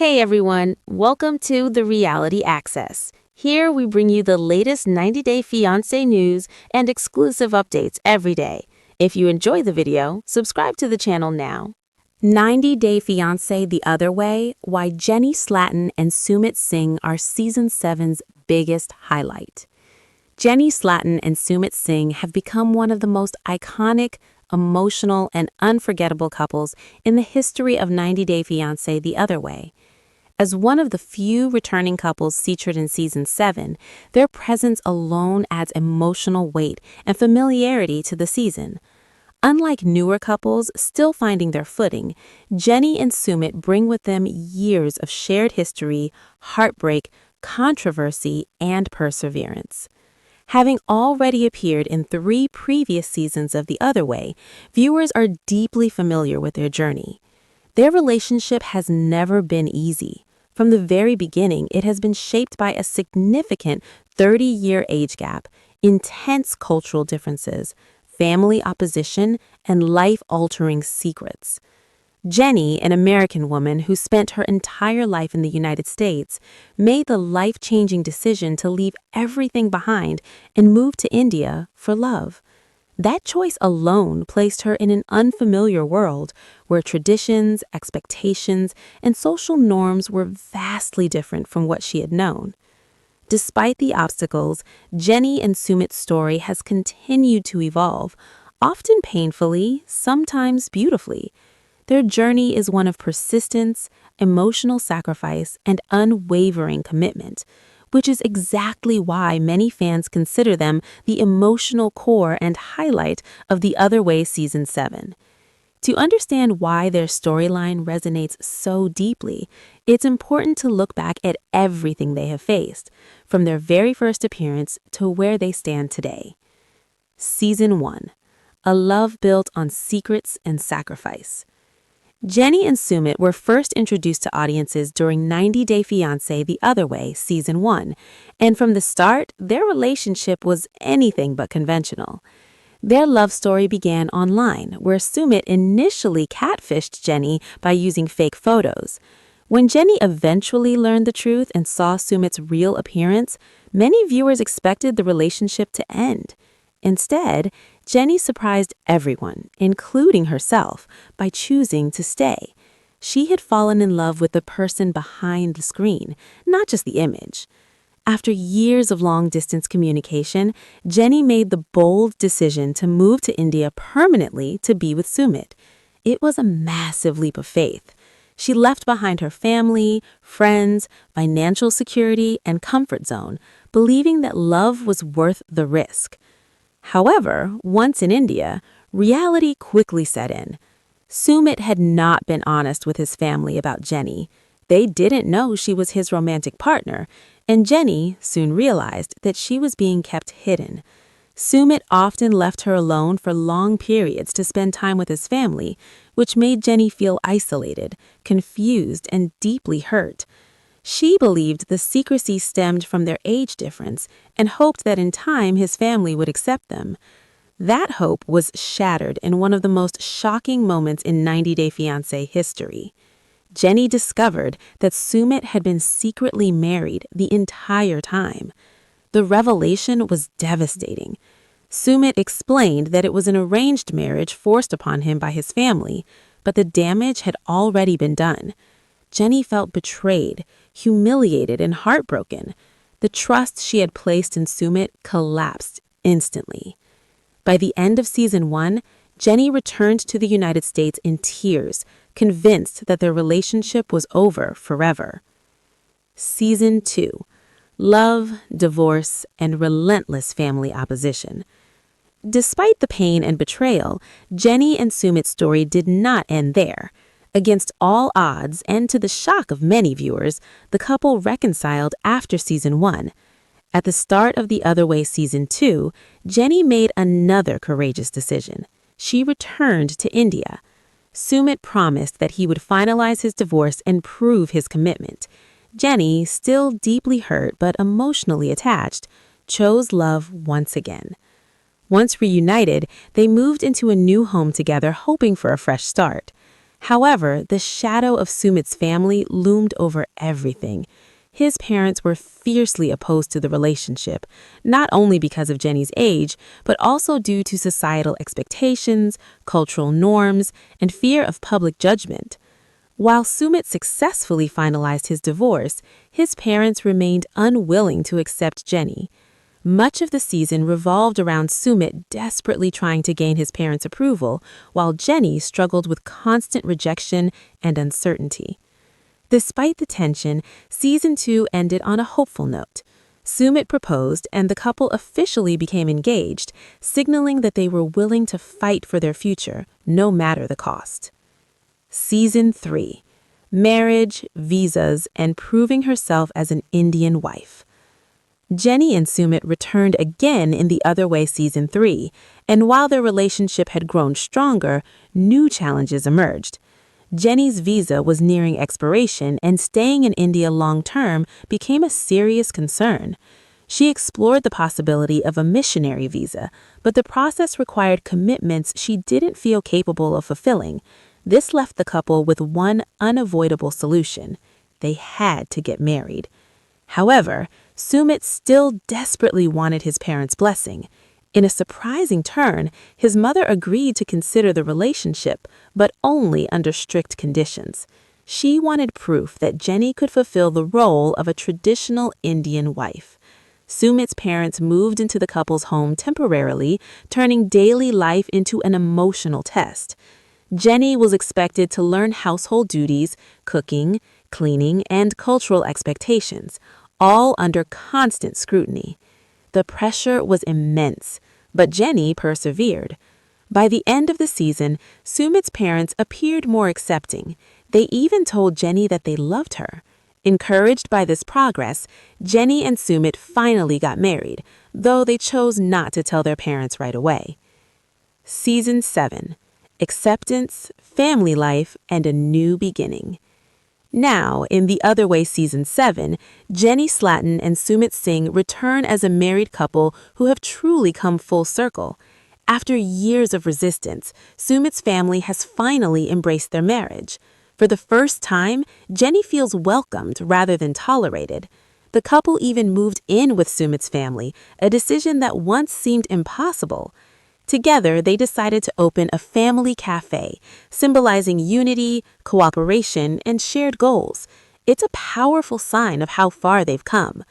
Hey everyone, welcome to the Reality Access. Here we bring you the latest 90-day fiancé news and exclusive updates every day. If you enjoy the video, subscribe to the channel now. 90-Day Fiancé The Other Way, Why Jenny Slatin and Sumit Singh are Season 7's biggest highlight. Jenny Slatin and Sumit Singh have become one of the most iconic, emotional, and unforgettable couples in the history of 90-Day Fiancé The Other Way. As one of the few returning couples featured in Season 7, their presence alone adds emotional weight and familiarity to the season. Unlike newer couples still finding their footing, Jenny and Sumit bring with them years of shared history, heartbreak, controversy, and perseverance. Having already appeared in 3 previous seasons of The Other Way, viewers are deeply familiar with their journey. Their relationship has never been easy. From the very beginning, it has been shaped by a significant 30-year age gap, intense cultural differences, family opposition, and life-altering secrets. Jenny, an American woman who spent her entire life in the United States, made the life-changing decision to leave everything behind and move to India for love. That choice alone placed her in an unfamiliar world where traditions, expectations, and social norms were vastly different from what she had known. Despite the obstacles, Jenny and Sumit's story has continued to evolve, often painfully, sometimes beautifully. Their journey is one of persistence, emotional sacrifice, and unwavering commitment, which is exactly why many fans consider them the emotional core and highlight of The Other Way Season 7. To understand why their storyline resonates so deeply, it's important to look back at everything they have faced, from their very first appearance to where they stand today. Season 1. A love built on secrets and sacrifice. Jenny and Sumit were first introduced to audiences during 90-Day Fiancé The Other Way Season 1, and from the start, their relationship was anything but conventional. Their love story began online, where Sumit initially catfished Jenny by using fake photos. When Jenny eventually learned the truth and saw Sumit's real appearance, many viewers expected the relationship to end. Instead, Jenny surprised everyone, including herself, by choosing to stay. She had fallen in love with the person behind the screen, not just the image. After years of long-distance communication, Jenny made the bold decision to move to India permanently to be with Sumit. It was a massive leap of faith. She left behind her family, friends, financial security, and comfort zone, believing that love was worth the risk. However, once in India, reality quickly set in. Sumit had not been honest with his family about Jenny. They didn't know she was his romantic partner, and Jenny soon realized that she was being kept hidden. Sumit often left her alone for long periods to spend time with his family, which made Jenny feel isolated, confused, and deeply hurt. She believed the secrecy stemmed from their age difference and hoped that in time his family would accept them. That hope was shattered in one of the most shocking moments in 90-Day Fiancé history. Jenny discovered that Sumit had been secretly married the entire time. The revelation was devastating. Sumit explained that it was an arranged marriage forced upon him by his family, but the damage had already been done. Jenny felt betrayed, humiliated, and heartbroken. The trust she had placed in Sumit collapsed instantly. By the end of Season 1, Jenny returned to the United States in tears, convinced that their relationship was over forever. Season 2. Love, divorce, and relentless family opposition. Despite the pain and betrayal, Jenny and Sumit's story did not end there. Against all odds, and to the shock of many viewers, the couple reconciled after Season 1. At the start of The Other Way Season 2, Jenny made another courageous decision. She returned to India. Sumit promised that he would finalize his divorce and prove his commitment. Jenny, still deeply hurt but emotionally attached, chose love once again. Once reunited, they moved into a new home together, hoping for a fresh start. However, the shadow of Sumit's family loomed over everything. His parents were fiercely opposed to the relationship, not only because of Jenny's age, but also due to societal expectations, cultural norms, and fear of public judgment. While Sumit successfully finalized his divorce, his parents remained unwilling to accept Jenny. Much of the season revolved around Sumit desperately trying to gain his parents' approval, while Jenny struggled with constant rejection and uncertainty. Despite the tension, Season 2 ended on a hopeful note. Sumit proposed and the couple officially became engaged, signaling that they were willing to fight for their future, no matter the cost. Season 3: Marriage, Visas, and Proving Herself as an Indian Wife. Jenny and Sumit returned again in The Other Way Season 3, and while their relationship had grown stronger, new challenges emerged. Jenny's visa was nearing expiration, and staying in India long-term became a serious concern. She explored the possibility of a missionary visa, but the process required commitments she didn't feel capable of fulfilling. This left the couple with one unavoidable solution: they had to get married. However, Sumit still desperately wanted his parents' blessing. In a surprising turn, his mother agreed to consider the relationship, but only under strict conditions. She wanted proof that Jenny could fulfill the role of a traditional Indian wife. Sumit's parents moved into the couple's home temporarily, turning daily life into an emotional test. Jenny was expected to learn household duties, cooking, cleaning, and cultural expectations, all under constant scrutiny. The pressure was immense, but Jenny persevered. By the end of the season, Sumit's parents appeared more accepting. They even told Jenny that they loved her. Encouraged by this progress, Jenny and Sumit finally got married, though they chose not to tell their parents right away. Season 7: Acceptance, Family Life, and a New Beginning. Now, in The Other Way Season 7, Jenny Slatin and Sumit Singh return as a married couple who have truly come full circle. After years of resistance, Sumit's family has finally embraced their marriage. For the first time, Jenny feels welcomed rather than tolerated. The couple even moved in with Sumit's family, a decision that once seemed impossible. Together, they decided to open a family cafe, symbolizing unity, cooperation, and shared goals. It's a powerful sign of how far they've come.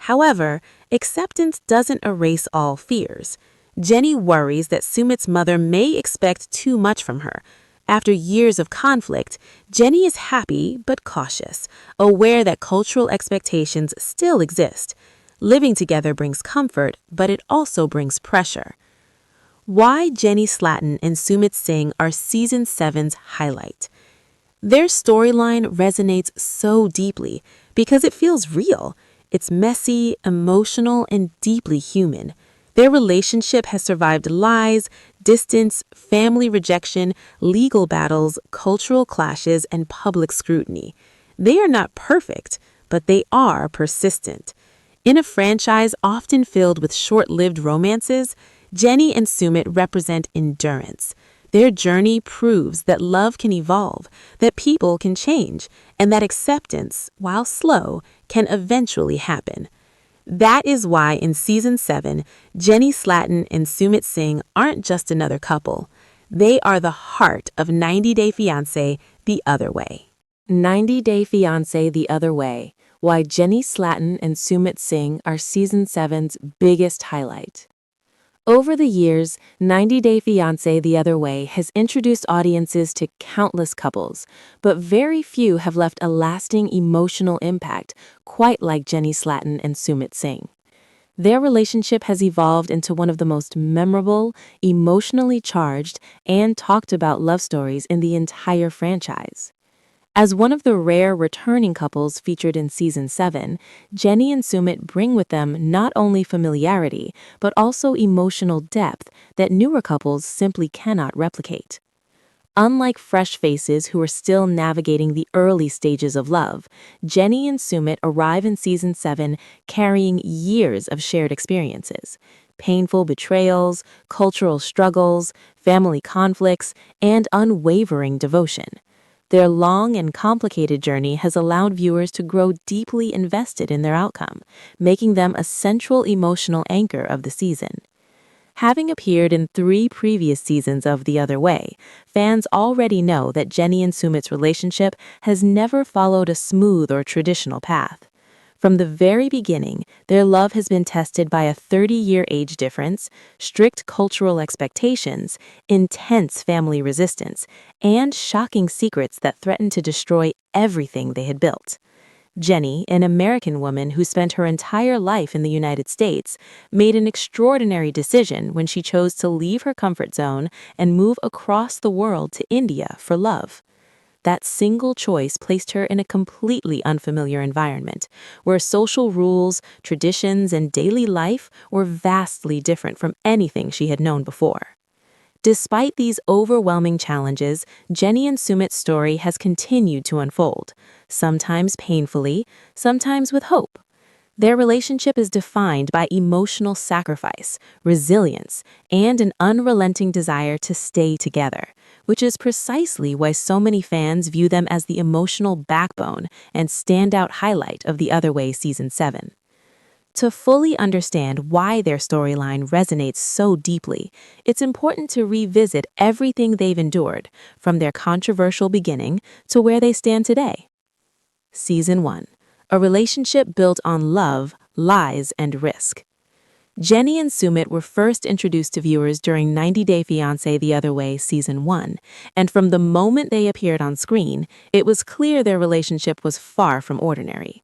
However, acceptance doesn't erase all fears. Jenny worries that Sumit's mother may expect too much from her. After years of conflict, Jenny is happy but cautious, aware that cultural expectations still exist. Living together brings comfort, but it also brings pressure. Why Jenny Slatin and Sumit Singh are Season 7's highlight. Their storyline resonates so deeply because it feels real. It's messy, emotional, and deeply human. Their relationship has survived lies, distance, family rejection, legal battles, cultural clashes, and public scrutiny. They are not perfect, but they are persistent. In a franchise often filled with short-lived romances, Jenny and Sumit represent endurance. Their journey proves that love can evolve, that people can change, and that acceptance, while slow, can eventually happen. That is why in Season 7, Jenny Slatin and Sumit Singh aren't just another couple. They are the heart of 90 Day Fiancé The Other Way. 90 Day Fiancé The Other Way: Why Jenny Slatin and Sumit Singh are Season 7's biggest highlight. Over the years, 90 Day Fiancé The Other Way has introduced audiences to countless couples, but very few have left a lasting emotional impact, quite like Jenny Slatin and Sumit Singh. Their relationship has evolved into one of the most memorable, emotionally charged, and talked about love stories in the entire franchise. As one of the rare returning couples featured in Season 7, Jenny and Sumit bring with them not only familiarity, but also emotional depth that newer couples simply cannot replicate. Unlike fresh faces who are still navigating the early stages of love, Jenny and Sumit arrive in Season 7 carrying years of shared experiences: painful betrayals, cultural struggles, family conflicts, and unwavering devotion. Their long and complicated journey has allowed viewers to grow deeply invested in their outcome, making them a central emotional anchor of the season. Having appeared in 3 previous seasons of The Other Way, fans already know that Jenny and Sumit's relationship has never followed a smooth or traditional path. From the very beginning, their love has been tested by a 30-year age difference, strict cultural expectations, intense family resistance, and shocking secrets that threatened to destroy everything they had built. Jenny, an American woman who spent her entire life in the United States, made an extraordinary decision when she chose to leave her comfort zone and move across the world to India for love. That single choice placed her in a completely unfamiliar environment, where social rules, traditions, and daily life were vastly different from anything she had known before. Despite these overwhelming challenges, Jenny and Sumit's story has continued to unfold, sometimes painfully, sometimes with hope. Their relationship is defined by emotional sacrifice, resilience, and an unrelenting desire to stay together, which is precisely why so many fans view them as the emotional backbone and standout highlight of The Other Way Season 7. To fully understand why their storyline resonates so deeply, it's important to revisit everything they've endured, from their controversial beginning to where they stand today. Season 1. A relationship built on love, lies, and risk. Jenny and Sumit were first introduced to viewers during 90 Day Fiancé The Other Way Season 1, and from the moment they appeared on screen, it was clear their relationship was far from ordinary.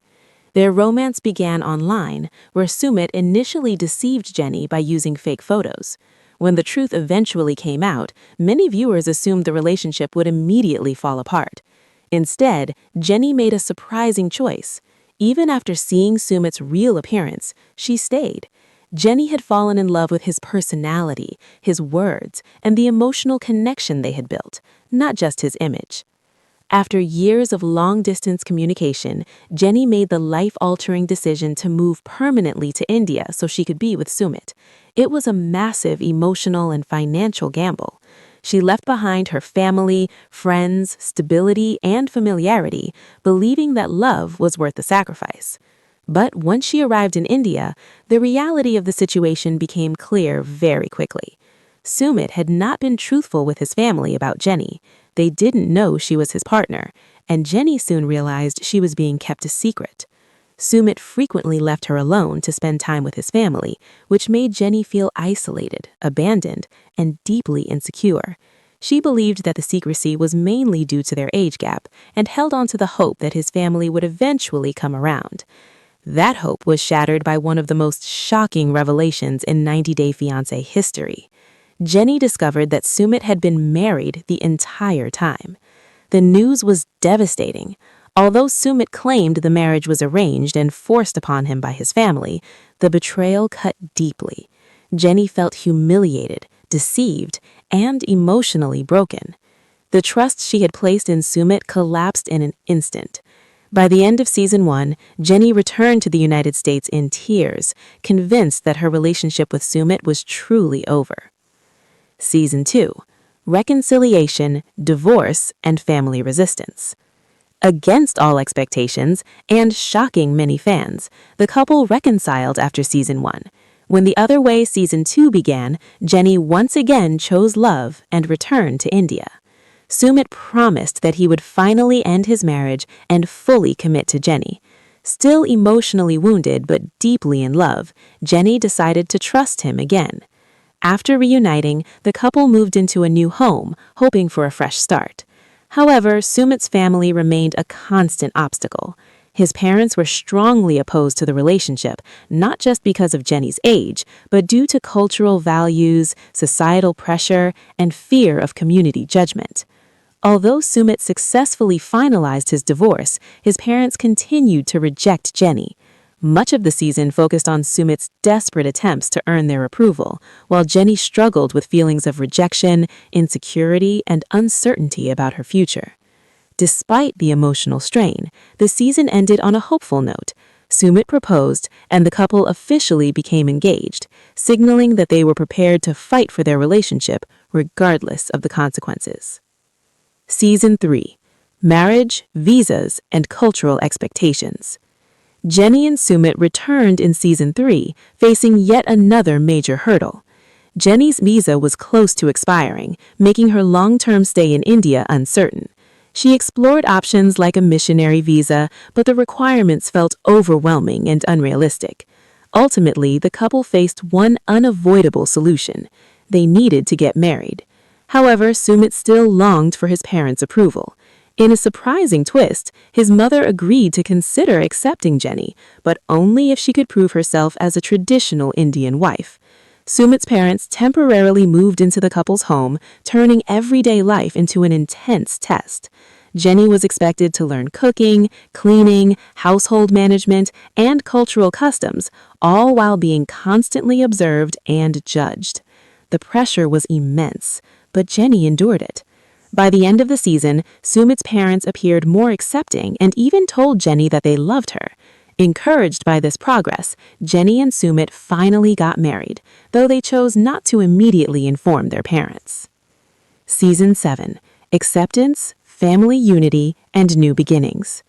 Their romance began online, where Sumit initially deceived Jenny by using fake photos. When the truth eventually came out, many viewers assumed the relationship would immediately fall apart. Instead, Jenny made a surprising choice. Even after seeing Sumit's real appearance, she stayed. Jenny had fallen in love with his personality, his words, and the emotional connection they had built, not just his image. After years of long-distance communication, Jenny made the life-altering decision to move permanently to India so she could be with Sumit. It was a massive emotional and financial gamble. She left behind her family, friends, stability, and familiarity, believing that love was worth the sacrifice. But once she arrived in India, the reality of the situation became clear very quickly. Sumit had not been truthful with his family about Jenny. They didn't know she was his partner, and Jenny soon realized she was being kept a secret. Sumit frequently left her alone to spend time with his family, which made Jenny feel isolated, abandoned, and deeply insecure. She believed that the secrecy was mainly due to their age gap and held on to the hope that his family would eventually come around. That hope was shattered by one of the most shocking revelations in 90 Day Fiancé history. Jenny discovered that Sumit had been married the entire time. The news was devastating. Although Sumit claimed the marriage was arranged and forced upon him by his family, the betrayal cut deeply. Jenny felt humiliated, deceived, and emotionally broken. The trust she had placed in Sumit collapsed in an instant. By the end of Season 1, Jenny returned to the United States in tears, convinced that her relationship with Sumit was truly over. Season 2. Reconciliation, Divorce, and Family Resistance. Against all expectations, and shocking many fans, the couple reconciled after Season 1. When The Other Way Season 2 began, Jenny once again chose love and returned to India. Sumit promised that he would finally end his marriage and fully commit to Jenny. Still emotionally wounded but deeply in love, Jenny decided to trust him again. After reuniting, the couple moved into a new home, hoping for a fresh start. However, Sumit's family remained a constant obstacle. His parents were strongly opposed to the relationship, not just because of Jenny's age, but due to cultural values, societal pressure, and fear of community judgment. Although Sumit successfully finalized his divorce, his parents continued to reject Jenny. Much of the season focused on Sumit's desperate attempts to earn their approval, while Jenny struggled with feelings of rejection, insecurity, and uncertainty about her future. Despite the emotional strain, the season ended on a hopeful note. Sumit proposed, and the couple officially became engaged, signaling that they were prepared to fight for their relationship regardless of the consequences. Season 3. marriage, visas, and cultural expectations. Jenny and Sumit returned in Season 3, facing yet another major hurdle. Jenny's visa was close to expiring, making her long-term stay in India uncertain. She explored options like a missionary visa, but the requirements felt overwhelming and unrealistic. Ultimately, the couple faced one unavoidable solution. They needed to get married. However, Sumit still longed for his parents' approval. In a surprising twist, his mother agreed to consider accepting Jenny, but only if she could prove herself as a traditional Indian wife. Sumit's parents temporarily moved into the couple's home, turning everyday life into an intense test. Jenny was expected to learn cooking, cleaning, household management, and cultural customs, all while being constantly observed and judged. The pressure was immense, but Jenny endured it. By the end of the season, Sumit's parents appeared more accepting and even told Jenny that they loved her. Encouraged by this progress, Jenny and Sumit finally got married, though they chose not to immediately inform their parents. Season 7: Acceptance, Family Unity, and New Beginnings.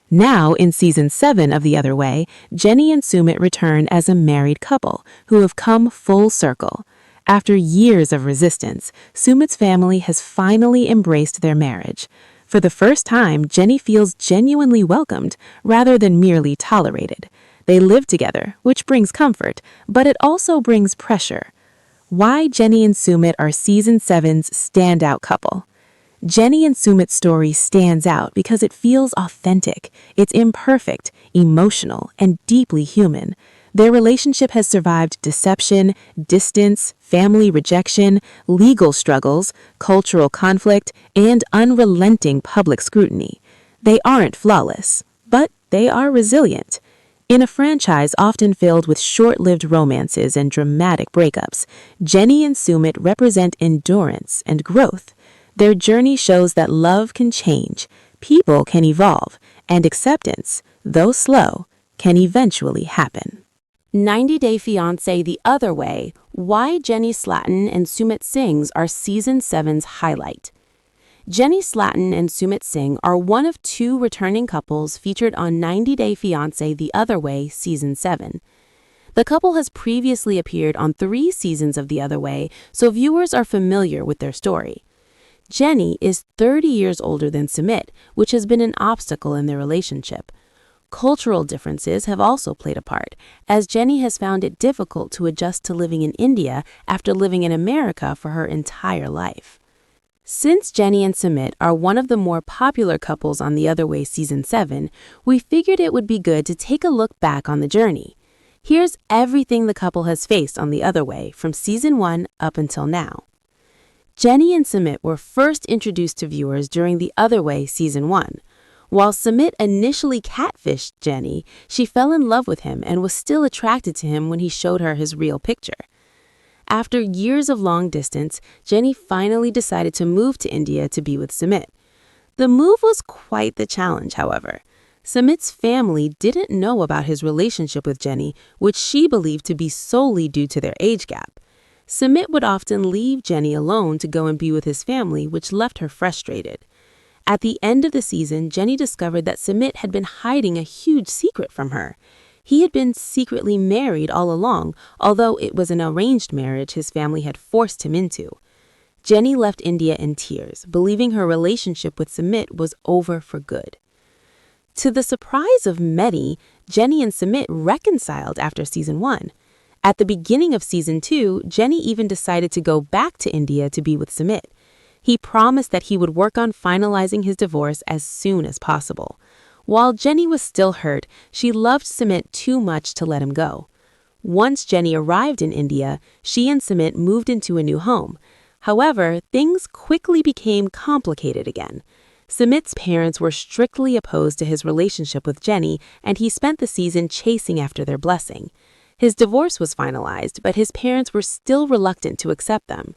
Now, in Season 7 of The Other Way, Jenny and Sumit return as a married couple who have come full circle. After years of resistance, Sumit's family has finally embraced their marriage. For the first time, Jenny feels genuinely welcomed rather than merely tolerated. They live together, which brings comfort, but it also brings pressure. Why Jenny and Sumit are Season 7's standout couple. Jenny and Sumit's story stands out because it feels authentic. It's imperfect, emotional, and deeply human. Their relationship has survived deception, distance, family rejection, legal struggles, cultural conflict, and unrelenting public scrutiny. They aren't flawless, but they are resilient. In a franchise often filled with short-lived romances and dramatic breakups, Jenny and Sumit represent endurance and growth. Their journey shows that love can change, people can evolve, and acceptance, though slow, can eventually happen. 90 Day Fiancé The Other Way: Why Jenny Slatin and Sumit Singh's are Season 7's highlight. Jenny Slatin and Sumit Singh are one of two returning couples featured on 90 Day Fiancé The Other Way Season 7. The couple has previously appeared on 3 seasons of The Other Way, so viewers are familiar with their story. Jenny is 30 years older than Sumit, which has been an obstacle in their relationship. Cultural differences have also played a part, as Jenny has found it difficult to adjust to living in India after living in America for her entire life. Since Jenny and Sumit are one of the more popular couples on The Other Way Season 7, we figured it would be good to take a look back on the journey. Here's everything the couple has faced on The Other Way from Season 1 up until now. Jenny and Sumit were first introduced to viewers during The Other Way Season 1. While Sumit initially catfished Jenny, she fell in love with him and was still attracted to him when he showed her his real picture. After years of long distance, Jenny finally decided to move to India to be with Sumit. The move was quite the challenge, however. Sumit's family didn't know about his relationship with Jenny, which she believed to be solely due to their age gap. Sumit would often leave Jenny alone to go and be with his family, which left her frustrated. At the end of the season, Jenny discovered that Sumit had been hiding a huge secret from her. He had been secretly married all along, although it was an arranged marriage his family had forced him into. Jenny left India in tears, believing her relationship with Sumit was over for good. To the surprise of many, Jenny and Sumit reconciled after Season 1. At the beginning of Season 2, Jenny even decided to go back to India to be with Sumit. He promised that he would work on finalizing his divorce as soon as possible. While Jenny was still hurt, she loved Sumit too much to let him go. Once Jenny arrived in India, she and Sumit moved into a new home. However, things quickly became complicated again. Sumit's parents were strictly opposed to his relationship with Jenny, and he spent the season chasing after their blessing. His divorce was finalized, but his parents were still reluctant to accept them.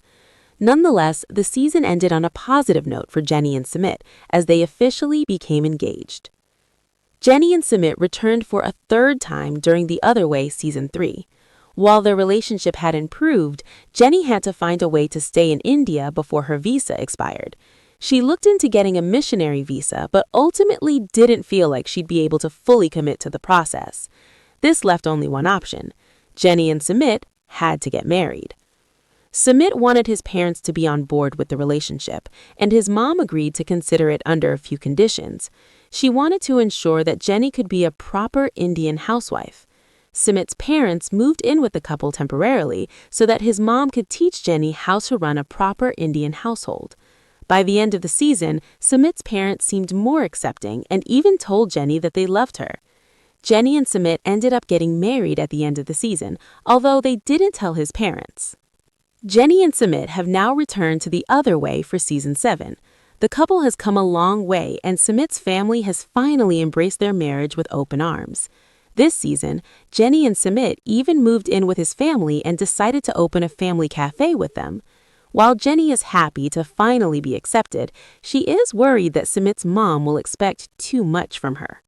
Nonetheless, the season ended on a positive note for Jenny and Sumit, as they officially became engaged. Jenny and Sumit returned for a third time during The Other Way Season 3. While their relationship had improved, Jenny had to find a way to stay in India before her visa expired. She looked into getting a missionary visa, but ultimately didn't feel like she'd be able to fully commit to the process. This left only one option. Jenny and Sumit had to get married. Sumit wanted his parents to be on board with the relationship, and his mom agreed to consider it under a few conditions. She wanted to ensure that Jenny could be a proper Indian housewife. Sumit's parents moved in with the couple temporarily so that his mom could teach Jenny how to run a proper Indian household. By the end of the season, Sumit's parents seemed more accepting and even told Jenny that they loved her. Jenny and Sumit ended up getting married at the end of the season, although they didn't tell his parents. Jenny and Sumit have now returned to the other way for season 7. The couple has come a long way, and Sumit's family has finally embraced their marriage with open arms. This season, Jenny and Sumit even moved in with his family and decided to open a family cafe with them. While Jenny is happy to finally be accepted, she is worried that Sumit's mom will expect too much from her.